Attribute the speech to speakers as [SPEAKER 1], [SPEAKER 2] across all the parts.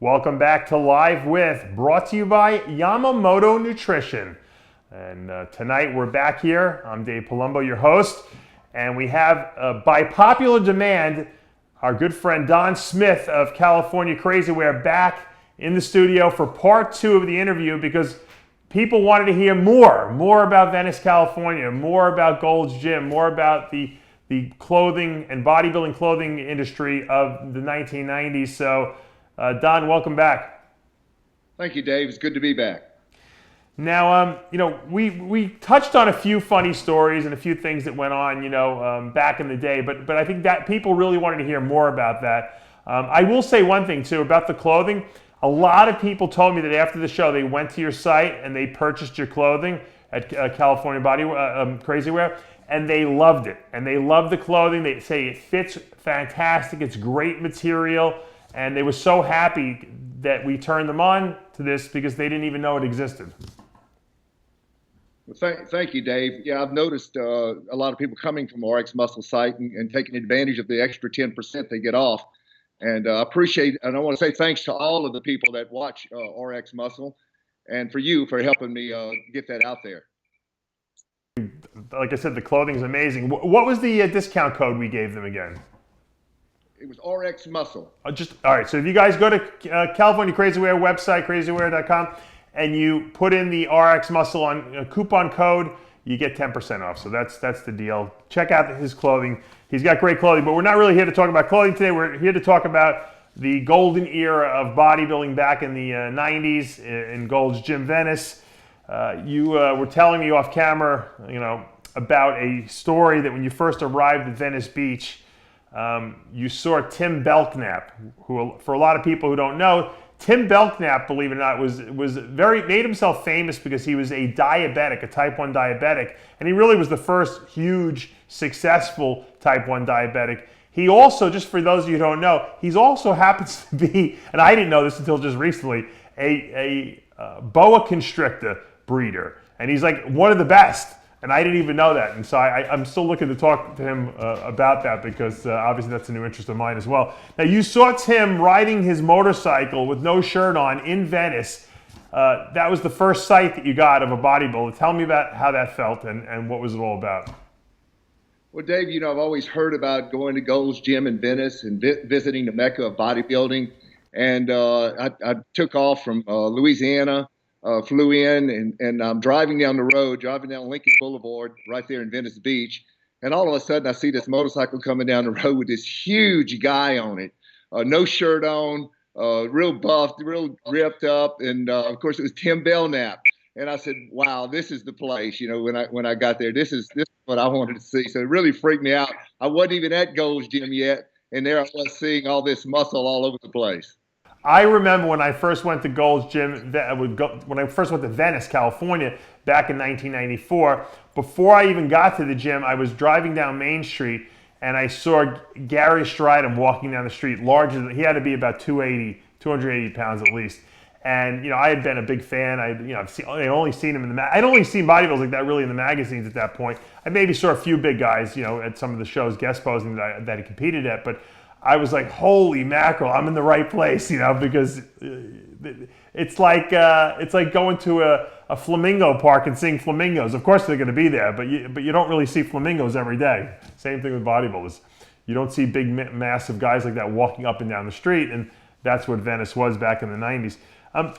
[SPEAKER 1] Welcome back to Live With, brought to you by Yamamoto Nutrition. And tonight we're back here. I'm Dave Palumbo, your host, and we have, by popular demand, our good friend Don Smith of Crazy Wear back in the studio for part 2 of the interview because people wanted to hear more about Venice, California, more about Gold's Gym, more about the clothing and bodybuilding clothing industry of the 1990s. So Don, welcome back.
[SPEAKER 2] Thank you, Dave. It's good to be back.
[SPEAKER 1] Now, we touched on a few funny stories and a few things that went on, back in the day, but I think that people really wanted to hear more about that. I will say one thing, too, about the clothing. A lot of people told me that after the show, they went to your site and they purchased your clothing at Crazy Wear, and they loved it. And they loved the clothing. They say it fits fantastic. It's great material. And they were so happy that we turned them on to this because they didn't even know it existed.
[SPEAKER 2] Well, thank you, Dave. Yeah, I've noticed a lot of people coming from RxMuscle site and taking advantage of the extra 10% they get off. And I appreciate, and I want to say thanks to all of the people that watch RxMuscle and for you for helping me get that out there.
[SPEAKER 1] Like I said, the clothing is amazing. What was the discount code we gave them again?
[SPEAKER 2] It was RxMuscle.
[SPEAKER 1] All right, so if you guys go to California Crazy Wear website, crazywear.com, and you put in the RxMuscle on coupon code, you get 10% off. So that's the deal. Check out his clothing. He's got great clothing, but we're not really here to talk about clothing today. We're here to talk about the golden era of bodybuilding back in the 90s in Gold's Gym Venice. You were telling me off camera, about a story that when you first arrived at Venice Beach, you saw Tim Belknap, who, for a lot of people who don't know, Tim Belknap, believe it or not, made himself famous because he was a diabetic, a type 1 diabetic, and he really was the first huge, successful type 1 diabetic. He also, just for those of you who don't know, he also happens to be, and I didn't know this until just recently, a boa constrictor breeder, and he's like one of the best. And I didn't even know that. And so I'm still looking to talk to him about that because obviously that's a new interest of mine as well. Now, you saw Tim riding his motorcycle with no shirt on in Venice. That was the first sight that you got of a bodybuilder. Tell me about how that felt and what was it all about?
[SPEAKER 2] Well, Dave, I've always heard about going to Gold's Gym in Venice and visiting the Mecca of bodybuilding. And I took off from Louisiana. Flew in and I'm driving down Lincoln Boulevard right there in Venice Beach. And all of a sudden I see this motorcycle coming down the road with this huge guy on it, no shirt on, real buffed, real ripped up. And of course it was Tim Belknap. And I said, wow, this is the place, when I got there, this is what I wanted to see. So it really freaked me out. I wasn't even at Gold's Gym yet. And there I was seeing all this muscle all over the place.
[SPEAKER 1] I remember when I first went to Gold's Gym, when I first went to Venice, California, back in 1994. Before I even got to the gym, I was driving down Main Street and I saw Gary Stridham walking down the street, he had to be about 280 pounds at least. And I had been a big fan. I'd only seen him I'd only seen bodybuilders like that really in the magazines at that point. I maybe saw a few big guys, at some of the shows guest posing that he competed at, but I was like, holy mackerel, I'm in the right place, because it's like going to a flamingo park and seeing flamingos. Of course they're going to be there, but you don't really see flamingos every day. Same thing with bodybuilders. You don't see big, massive guys like that walking up and down the street, and that's what Venice was back in the 90s.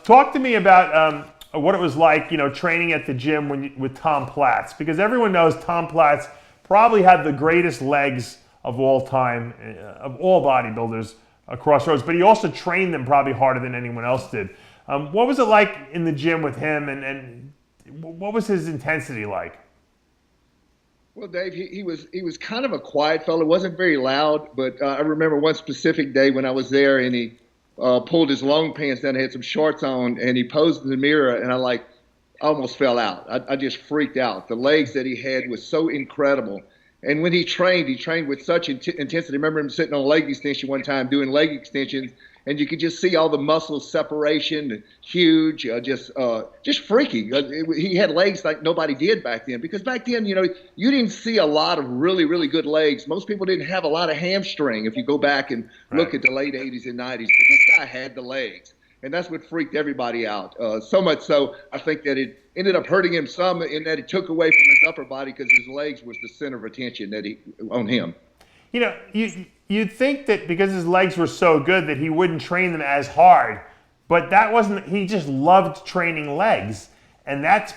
[SPEAKER 1] Talk to me about what it was like, training at the gym with Tom Platz, because everyone knows Tom Platz probably had the greatest legs of all time, of all bodybuilders across roads, but he also trained them probably harder than anyone else did. What was it like in the gym with him, and what was his intensity like?
[SPEAKER 2] Well, Dave, he was kind of a quiet fellow. Wasn't very loud, but I remember one specific day when I was there, and he pulled his long pants down, had some shorts on, and he posed in the mirror, and I almost fell out. I just freaked out. The legs that he had was so incredible. And when he trained with such intensity. I remember him sitting on a leg extension one time doing leg extensions, and you could just see all the muscle separation, huge, just freaky. He had legs like nobody did back then, because back then, you didn't see a lot of really, really good legs. Most people didn't have a lot of hamstring if you go back and look at the late 80s and 90s. But this guy had the legs, and that's what freaked everybody out. So much so, I think that it ended up hurting him some in that it took away from his upper body, because his legs was the center of attention on him.
[SPEAKER 1] You'd think that because his legs were so good that he wouldn't train them as hard, but that wasn't. He just loved training legs, and that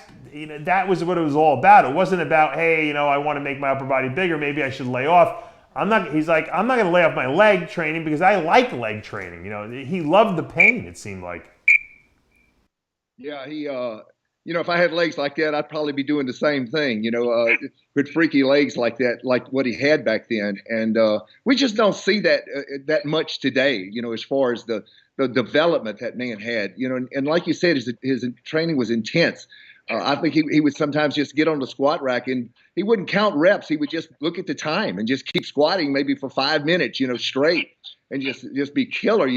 [SPEAKER 1] was what it was all about. It wasn't about, hey, I want to make my upper body bigger. Maybe I should lay off. He's like, I'm not going to lay off my leg training because I like leg training. He loved the pain. It seemed like.
[SPEAKER 2] Yeah, if I had legs like that, I'd probably be doing the same thing, with freaky legs like that, like what he had back then. And we just don't see that much today, as far as the development that man had, and like you said, his training was intense. I think he would sometimes just get on the squat rack and he wouldn't count reps. He would just look at the time and just keep squatting maybe for 5 minutes, straight, and just be killer.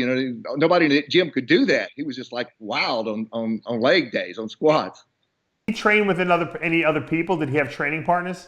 [SPEAKER 2] Nobody in the gym could do that. He was just like wild on leg days, on squats.
[SPEAKER 1] Did he train with any other people? Did he have training partners?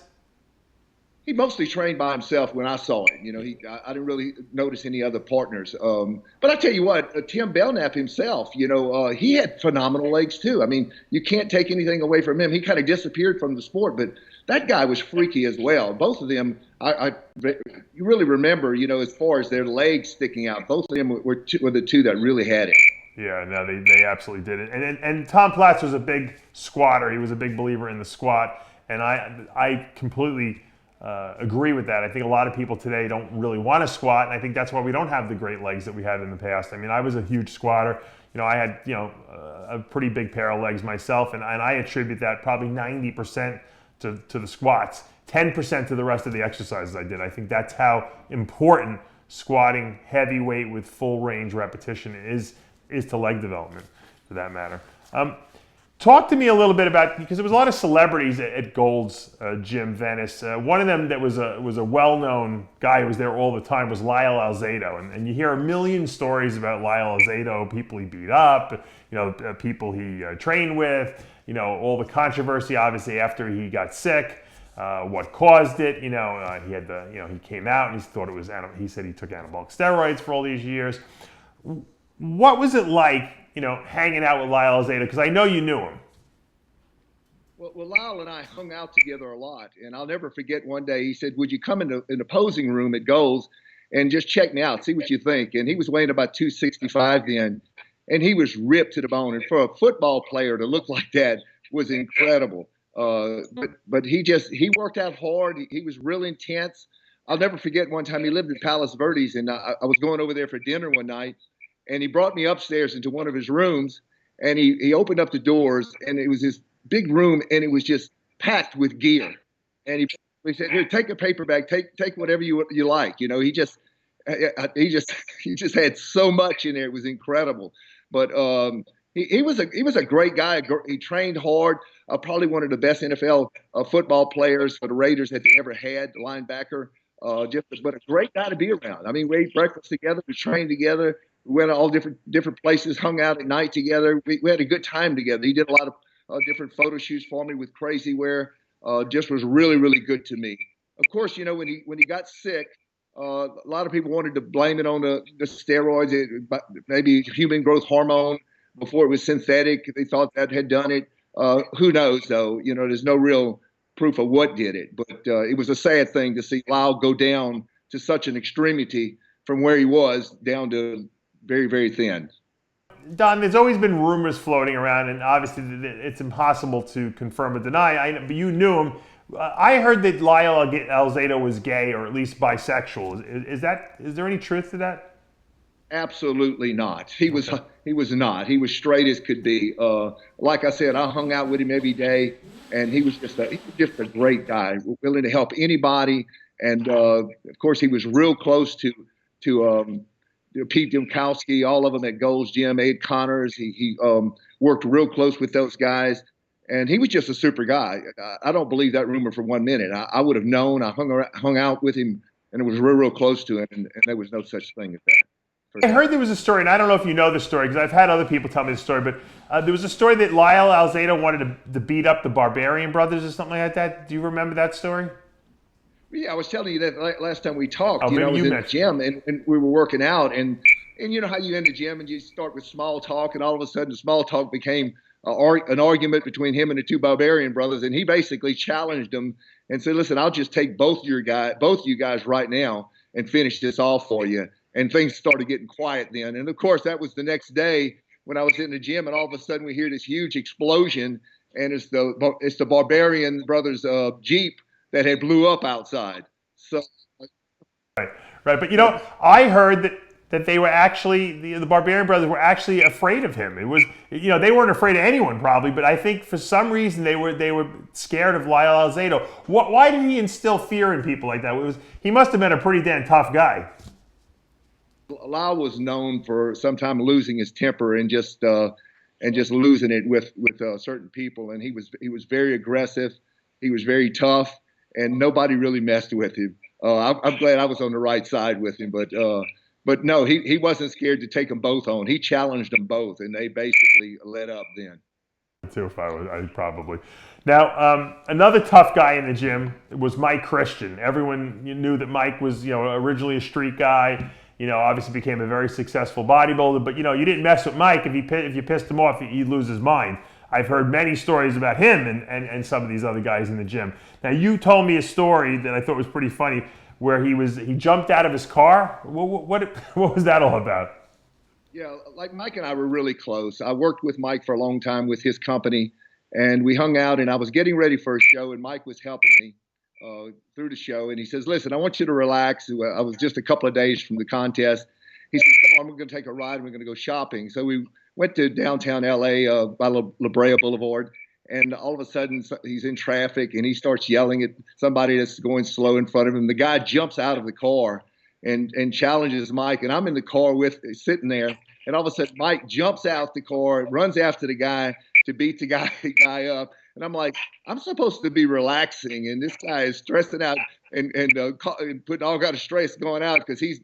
[SPEAKER 2] He mostly trained by himself when I saw him. I didn't really notice any other partners. But I tell you what, Tim Belknap himself, he had phenomenal legs too. I mean, you can't take anything away from him. He kind of disappeared from the sport, but that guy was freaky as well. Both of them, you really remember, as far as their legs sticking out, both of them were the two that really had it.
[SPEAKER 1] Yeah, no, they absolutely did it. And Tom Platz was a big squatter. He was a big believer in the squat, and I completely agree with that. I think a lot of people today don't really want to squat, and I think that's why we don't have the great legs that we had in the past. I mean, I was a huge squatter. I had a pretty big pair of legs myself, and I attribute that probably 90% to the squats, 10% to the rest of the exercises I did. I think that's how important squatting heavy weight with full range repetition is to leg development, for that matter. Talk to me a little bit about, because there was a lot of celebrities at Gold's gym, Venice. One of them that was a well-known guy who was there all the time was Lyle Alzado, and you hear a million stories about Lyle Alzado, people he beat up, people he trained with, all the controversy obviously after he got sick, what caused it. He had he came out and he thought it was he said he took anabolic steroids for all these years. What was it like, hanging out with Lyle Alzado? Because I know you knew him.
[SPEAKER 2] Well, Lyle and I hung out together a lot, and I'll never forget one day he said, "Would you come in the posing room at Gold's and just check me out, see what you think?" And he was weighing about 265 then, and he was ripped to the bone. And for a football player to look like that was incredible. But he worked out hard. He was real intense. I'll never forget one time he lived in Palos Verdes, and I was going over there for dinner one night, and he brought me upstairs into one of his rooms, and he opened up the doors, and it was this big room, and it was just packed with gear. And he said, "Here, take a paper bag, take whatever you like." He just had so much in there. It was incredible. But he was a great guy. He trained hard. Probably one of the best NFL football players for the Raiders that they ever had, the linebacker. But a great guy to be around. I mean, we ate breakfast together, we trained together, we went to all different places, hung out at night together. We had a good time together. He did a lot of different photo shoots for me with Crazee Wear. Just was really, really good to me. Of course, when he got sick, a lot of people wanted to blame it on the steroids, maybe human growth hormone before it was synthetic. They thought that had done it. Who knows, though? There's no real proof of what did it. But it was a sad thing to see Lyle go down to such an extremity from where he was down to very, very thin.
[SPEAKER 1] Don, there's always been rumors floating around, and obviously it's impossible to confirm or deny. But you knew him. I heard that Lyle Alzado was gay, or at least bisexual. Is there any truth to that?
[SPEAKER 2] Absolutely not. He was not. He was straight as could be. Like I said, I hung out with him every day, and he was just a great guy, willing to help anybody. And of course, he was real close to Pete Dimkowski, all of them at Gold's Gym, Ed Connors. He worked real close with those guys, and he was just a super guy. I don't believe that rumor for 1 minute. I would have known. I hung out with him, and it was real close to him, and there was no such thing as that. for
[SPEAKER 1] I
[SPEAKER 2] sure.
[SPEAKER 1] heard there was a story, and I don't know if you know the story because I've had other people tell me the story, but there was a story that Lyle Alzado wanted to beat up the Barbarian Brothers or something like that. Do you remember that story?
[SPEAKER 2] Yeah, I was telling you that last time we talked.
[SPEAKER 1] Oh, maybe
[SPEAKER 2] I was
[SPEAKER 1] you
[SPEAKER 2] in the
[SPEAKER 1] mentioned it.
[SPEAKER 2] gym and we were working out, and you know how you in the gym and you start with small talk, and all of a sudden the small talk became an argument between him and the two Barbarian Brothers, and he basically challenged them and said, "Listen, I'll just take both you guys right now and finish this off for you." And things started getting quiet then, and of course that was the next day when I was in the gym, and all of a sudden we hear this huge explosion, and it's the Barbarian Brothers Jeep that had blew up outside. So
[SPEAKER 1] Right, right. But I heard that they were actually the Barbarian Brothers were actually afraid of him. It was they weren't afraid of anyone probably, but I think for some reason they were scared of Lyle Alzado. Why did he instill fear in people like that? He must have been a pretty damn tough guy.
[SPEAKER 2] Lyle was known for sometimes losing his temper and just losing it with certain people, and he was very aggressive. He was very tough, and nobody really messed with him. I'm glad I was on the right side with him, but no, he wasn't scared to take them both on. He challenged them both, and they basically let up then.
[SPEAKER 1] Too, if I probably. Now, another tough guy in the gym was Mike Christian. Everyone knew that Mike was, originally a street guy. Obviously became a very successful bodybuilder. But you didn't mess with Mike if you pissed him off, he'd lose his mind. I've heard many stories about him and some of these other guys in the gym. Now, you told me a story that I thought was pretty funny, where he jumped out of his car. What was that all about?
[SPEAKER 2] Yeah, like Mike and I were really close. I worked with Mike for a long time with his company, and we hung out, and I was getting ready for a show, and Mike was helping me through the show, and he says, "Listen, I want you to relax." I was just a couple of days from the contest. He said, "Come on, we're going to take a ride, and we're going to go shopping." So we went to downtown LA by La Brea Boulevard, and all of a sudden he's in traffic, and he starts yelling at somebody that's going slow in front of him. The guy jumps out of the car and challenges Mike, and I'm in the car sitting there, and all of a sudden Mike jumps out the car, runs after the guy to beat the guy up, and I'm like, I'm supposed to be relaxing, and this guy is stressing out and putting all kind of stress going out because he's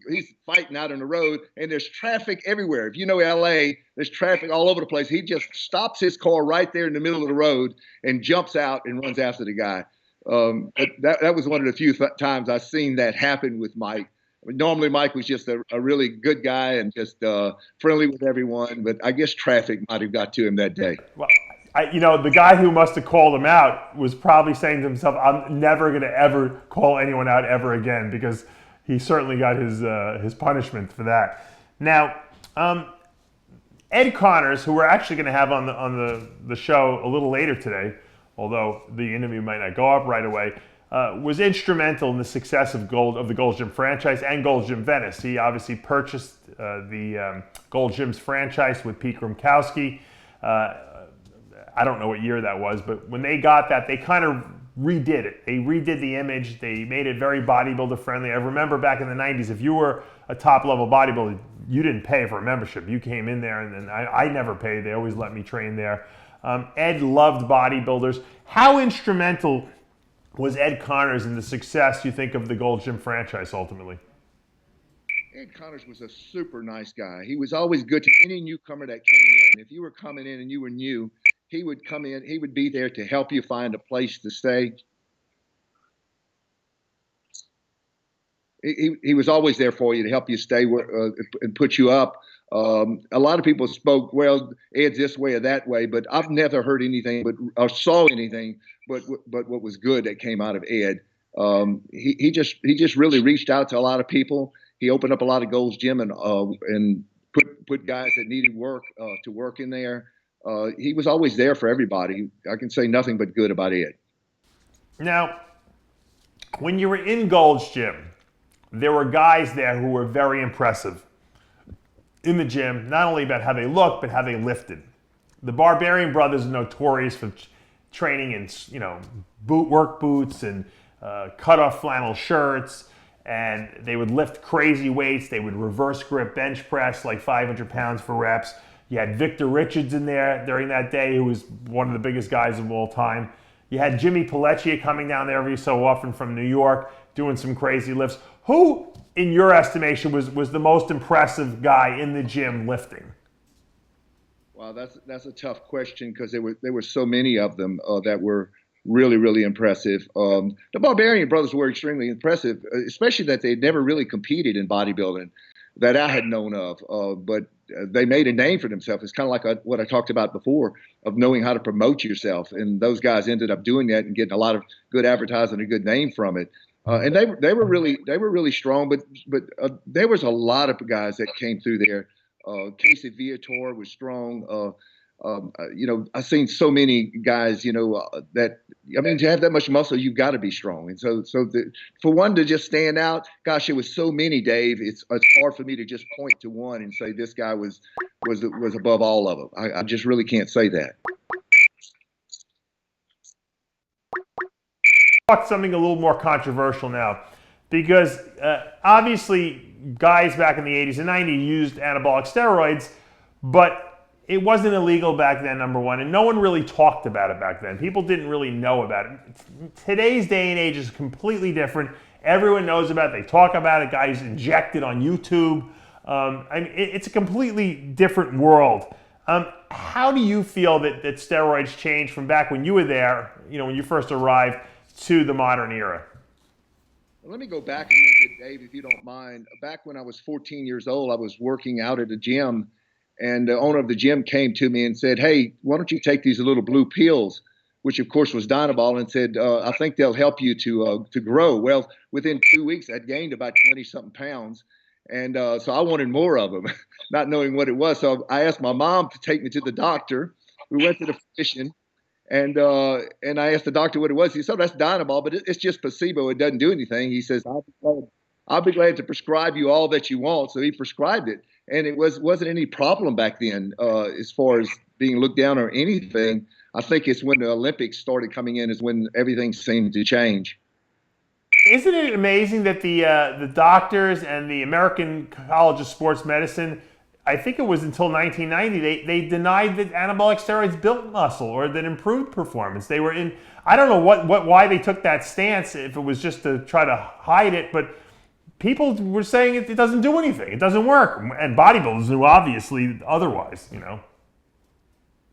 [SPEAKER 2] fighting out on the road, and there's traffic everywhere. If you know LA, there's traffic all over the place. He just stops his car right there in the middle of the road and jumps out and runs after the guy. But that was one of the few times I've seen that happen with Mike. Normally, Mike was just a really good guy and just friendly with everyone, but I guess traffic might have got to him that day.
[SPEAKER 1] Well, the guy who must have called him out was probably saying to himself, "I'm never going to ever call anyone out ever again," because he certainly got his punishment for that. Now, Ed Connors, who we're actually going to have on the show a little later today, although the interview might not go up right away, was instrumental in the success of the Gold's Gym franchise and Gold's Gym Venice. He obviously purchased the Gold's Gym's franchise with Pete Gromkowski. I don't know what year that was, but when they got that, they kind of redid it. They redid the image. They made it very bodybuilder friendly. I remember back in the 90s, if you were a top level bodybuilder, you didn't pay for a membership. You came in there, and then I never paid. They always let me train there. Ed loved bodybuilders. How instrumental was Ed Connors in the success, you think, of the Gold's Gym franchise ultimately?
[SPEAKER 2] Ed Connors was a super nice guy. He was always good to any newcomer that came in. If you were coming in and you were new, he would come in. He would be there to help you find a place to stay. He was always there for you to help you stay and put you up. A lot of people spoke, well, Ed's this way or that way, but I've never heard anything or saw anything but what was good that came out of Ed. He just really reached out to a lot of people. He opened up a lot of Gold's Gym and put guys that needed work to work in there. He was always there for everybody. I can say nothing but good about Ed.
[SPEAKER 1] Now, when you were in Gold's Gym, there were guys there who were very impressive in the gym, not only about how they looked, but how they lifted. The Barbarian Brothers are notorious for training in, work boots and cut-off flannel shirts, and they would lift crazy weights. They would reverse grip bench press like 500 pounds for reps. You had Victor Richards in there during that day, who was one of the biggest guys of all time. You had Jimmy Pellecchia coming down there every so often from New York, doing some crazy lifts. Who, in your estimation, was the most impressive guy in the gym lifting?
[SPEAKER 2] Wow, that's a tough question because there were so many of them that were really, really impressive. The Barbarian brothers were extremely impressive, especially that they'd never really competed in bodybuilding that I had known of. But they made a name for themselves. It's kind of like what I talked about before of knowing how to promote yourself. And those guys ended up doing that and getting a lot of good advertising, a good name from it. And they were really strong. But there was a lot of guys that came through there. Casey Viator was strong. I've seen so many guys, that, I mean, to have that much muscle, you've got to be strong. And for one to just stand out, gosh, it was so many, Dave. It's hard for me to just point to one and say this guy was above all of them. I just really can't say that.
[SPEAKER 1] Talk something a little more controversial now, because obviously guys back in the 80s and 90s used anabolic steroids, but it wasn't illegal back then, number one, and no one really talked about it back then. People didn't really know about it. Today's day and age is completely different. Everyone knows about it. They talk about it. Guys inject it on YouTube. It's a completely different world. How do you feel that steroids changed from back when you were there, when you first arrived, to the modern era?
[SPEAKER 2] Let me go back a little bit, Dave, if you don't mind. Back when I was 14 years old, I was working out at a gym, and the owner of the gym came to me and said, "Hey, why don't you take these little blue pills," which of course was Dynabol, and said, "I think they'll help you to grow." Well, within 2 weeks, I'd gained about 20-something pounds, and so I wanted more of them, not knowing what it was. So I asked my mom to take me to the doctor. We went to the physician. And I asked the doctor what it was. He said, "Oh, that's Dynabol, but it's just placebo. It doesn't do anything." He says, I'll be glad to prescribe you all that you want." So he prescribed it. And it wasn't any problem back then as far as being looked down or anything. I think it's when the Olympics started coming in is when everything seemed to change.
[SPEAKER 1] Isn't it amazing that the doctors and the American College of Sports Medicine, I think it was until 1990, they denied that anabolic steroids built muscle or that improved performance. They were in, I don't know why they took that stance, if it was just to try to hide it, but people were saying it doesn't do anything, it doesn't work, and bodybuilders knew obviously otherwise,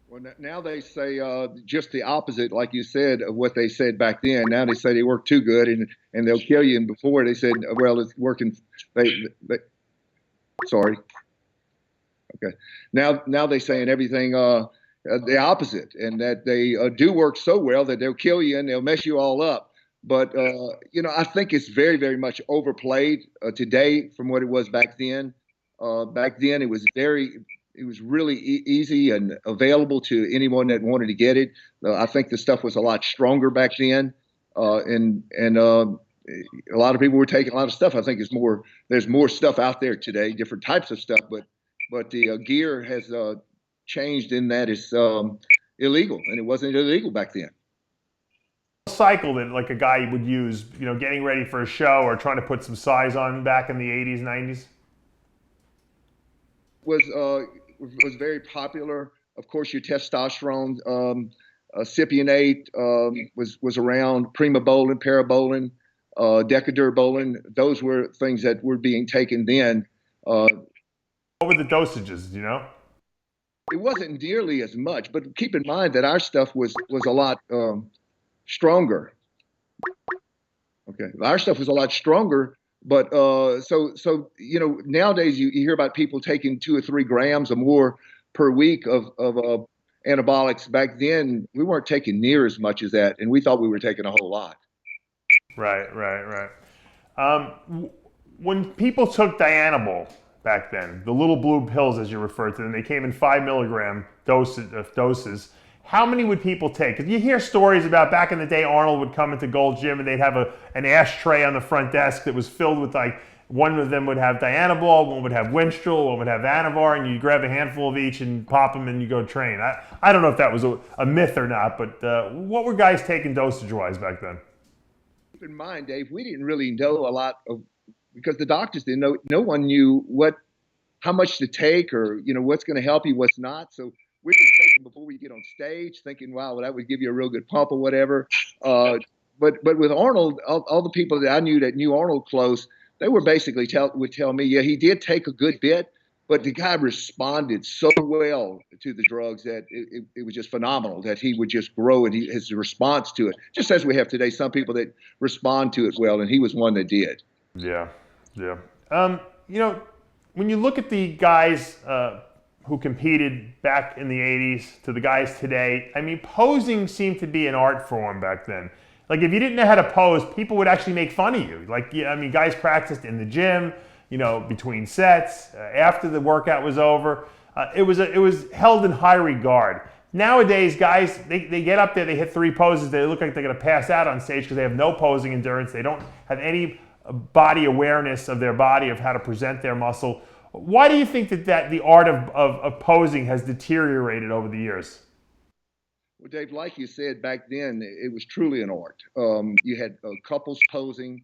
[SPEAKER 2] Well, now they say just the opposite, like you said, of what they said back then. Now they say they work too good and they'll kill you. And before they said, well, it's working. Sorry. Okay. Now they're saying everything the opposite, and that they do work so well that they'll kill you and they'll mess you all up. But I think it's very, very much overplayed today from what it was back then. Back then, it was really easy and available to anyone that wanted to get it. I think the stuff was a lot stronger back then, and a lot of people were taking a lot of stuff. I think there's more stuff out there today, different types of stuff, but the gear has changed in that it's illegal, and it wasn't illegal back then.
[SPEAKER 1] Cycle that like a guy would use, getting ready for a show or trying to put some size on back in the 80s, 90s?
[SPEAKER 2] Was very popular. Of course, your testosterone, cypionate was around, primobolan, parabolan, decaderbolan. Those were things that were being taken then.
[SPEAKER 1] What were the dosages,
[SPEAKER 2] It wasn't nearly as much, but keep in mind that our stuff was a lot stronger. Okay, our stuff was a lot stronger, but so nowadays you hear about people taking 2 or 3 grams or more per week of anabolics. Back then, we weren't taking near as much as that, and we thought we were taking a whole lot.
[SPEAKER 1] Right. When people took Dianabol back then, the little blue pills as you referred to them, they came in 5 milligram doses. How many would people take? Because you hear stories about back in the day, Arnold would come into Gold's Gym and they'd have an ashtray on the front desk that was filled with one of them would have Dianabol, one would have Winstrol, one would have Anavar, and you grab a handful of each and pop them and you go train. I don't know if that was a myth or not, but what were guys taking dosage-wise back then?
[SPEAKER 2] Keep in mind, Dave, we didn't really know a lot because the doctors didn't know. No one knew how much to take or what's going to help you, what's not. So we were taking before we get on stage, thinking, wow, that would give you a real good pump or whatever. But with Arnold, all the people that I knew that knew Arnold close, they were basically would tell me, yeah, he did take a good bit, but the guy responded so well to the drugs that it was just phenomenal that he would just grow and his response to it, just as we have today, some people that respond to it well, and he was one that did.
[SPEAKER 1] Yeah, yeah. You know, when you look at the guys who competed back in the 80s to the guys today, I mean, posing seemed to be an art form back then. Like, if you didn't know how to pose, people would actually make fun of you. Like, I mean, guys practiced in the gym, you know, between sets, after the workout was over. It was held in high regard. Nowadays, guys, they get up there, they hit 3 poses, they look like they're going to pass out on stage because they have no posing endurance. They don't have any body awareness of their body, of how to present their muscle. Why do you think that the art of posing has deteriorated over the years?
[SPEAKER 2] Well, Dave, like you said, back then it was truly an art. You had couples posing.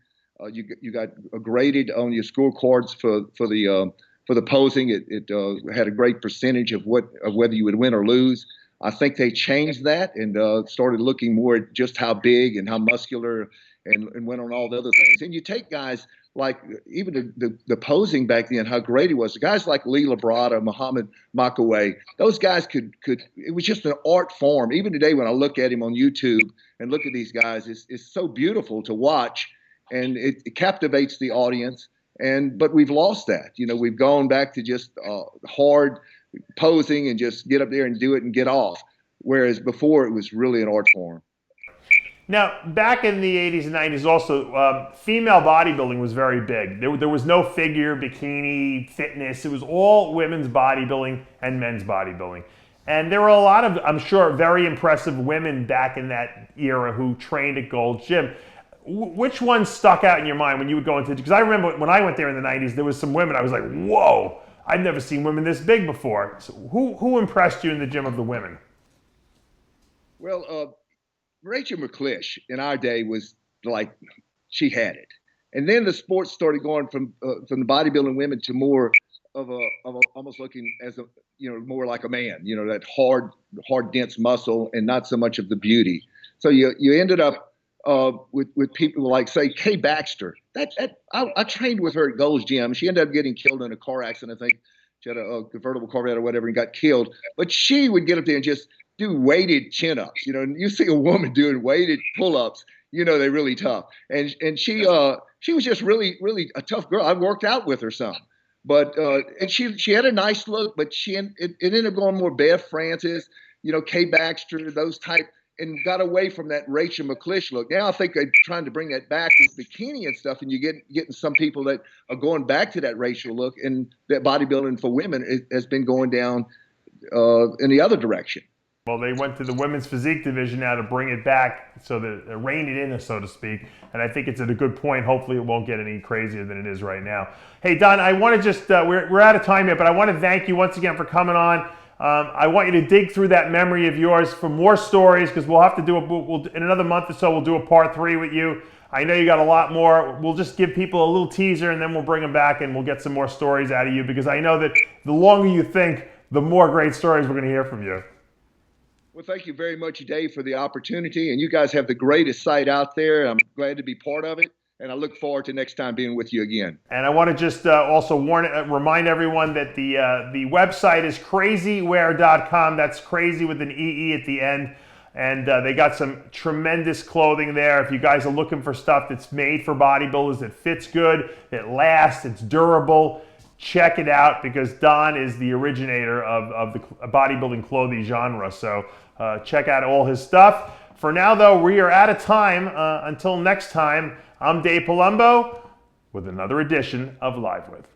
[SPEAKER 2] You got graded on your scorecards for the posing. It had a great percentage of whether you would win or lose. I think they changed that and started looking more at just how big and how muscular and went on all the other things. And you take guys like even the posing back then, how great he was. The guys like Lee Labrada, Muhammad Makaway, those guys could. It was just an art form. Even today, when I look at him on YouTube and look at these guys, it's so beautiful to watch, and it captivates the audience. But we've lost that. You know, we've gone back to just hard posing and just get up there and do it and get off. Whereas before, it was really an art form.
[SPEAKER 1] Now, back in the 80s and 90s also, female bodybuilding was very big. There was no figure, bikini, fitness. It was all women's bodybuilding and men's bodybuilding. And there were a lot of, I'm sure, very impressive women back in that era who trained at Gold's Gym. Which one stuck out in your mind when you would go into, because I remember when I went there in the 90s, there was some women, I was like, whoa, I've never seen women this big before. So who impressed you in the gym of the women?
[SPEAKER 2] Well, Rachel McClish in our day was like, she had it. And then the sports started going from the bodybuilding women to more of a almost looking as a, you know, more like a man, you know, that hard, dense muscle and not so much of the beauty. So you ended up with people like, say, Kay Baxter. I trained with her at Gold's Gym. She ended up getting killed in a car accident. I think she had a convertible Corvette or whatever and got killed. But she would get up there and just do weighted chin-ups. You know, and you see a woman doing weighted pull-ups, you know, they're really tough. And she was just really a tough girl. I worked out with her some, but and she had a nice look, but it ended up going more Bev Francis, you know, Kay Baxter, those type, and got away from that Rachel McClish look. Now I think they're trying to bring that back with bikini and stuff, and you're getting some people that are going back to that Rachel look, and that bodybuilding for women has been going down in the other direction.
[SPEAKER 1] Well, they went to the women's physique division now to bring it back, so that rein it in, so to speak. And I think it's at a good point. Hopefully it won't get any crazier than it is right now. Hey, Don, I want to just, we're out of time here, but I want to thank you once again for coming on. I want you to dig through that memory of yours for more stories, because we'll have to do in another month or so, we'll do a part 3 with you. I know you got a lot more. We'll just give people a little teaser, and then we'll bring them back and we'll get some more stories out of you, because I know that the longer you think, the more great stories we're going to hear from you.
[SPEAKER 2] Well, thank you very much, Dave, for the opportunity. And you guys have the greatest site out there. I'm glad to be part of it. And I look forward to next time being with you again.
[SPEAKER 1] And I want to just also remind everyone that the website is crazeewear.com. That's crazy with an EE at the end. And they got some tremendous clothing there. If you guys are looking for stuff that's made for bodybuilders, that fits good, that lasts, it's durable, check it out, because Don is the originator of the bodybuilding clothing genre. So check out all his stuff. For now, though, we are out of time. Until next time, I'm Dave Palumbo with another edition of Live With.